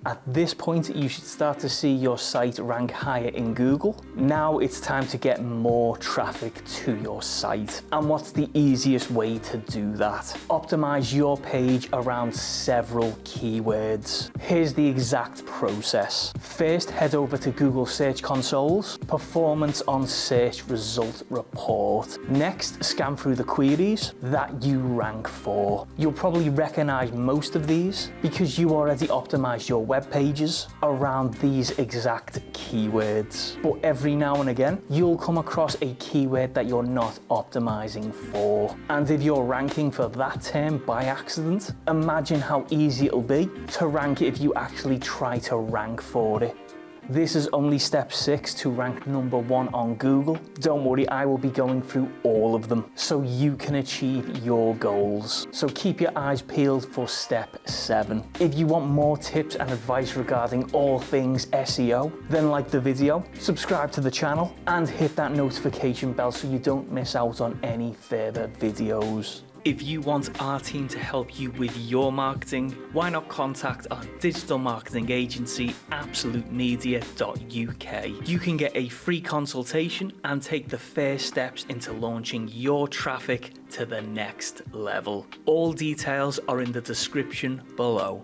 At this point, you should start to see your site rank higher in Google. Now it's time to get more traffic to your site. And what's the easiest way to do that? Optimize your page around several keywords. Here's the exact process. First, head over to Google Search Console's Performance on Search Result Report. Next, scan through the queries that you rank for. You'll probably recognize most of these because you already optimized your web pages around these exact keywords. But every now and again, you'll come across a keyword that you're not optimizing for. And if you're ranking for that term by accident, imagine how easy it'll be to rank if you actually try to rank for it. This is only step 6 to rank number 1 on Google. Don't worry, I will be going through all of them so you can achieve your goals. So keep your eyes peeled for step 7. If you want more tips and advice regarding all things SEO, then like the video, subscribe to the channel, and hit that notification bell so you don't miss out on any further videos. If you want our team to help you with your marketing, why not contact our digital marketing agency, absolutemedia.uk. You can get a free consultation and take the first steps into launching your traffic to the next level. All details are in the description below.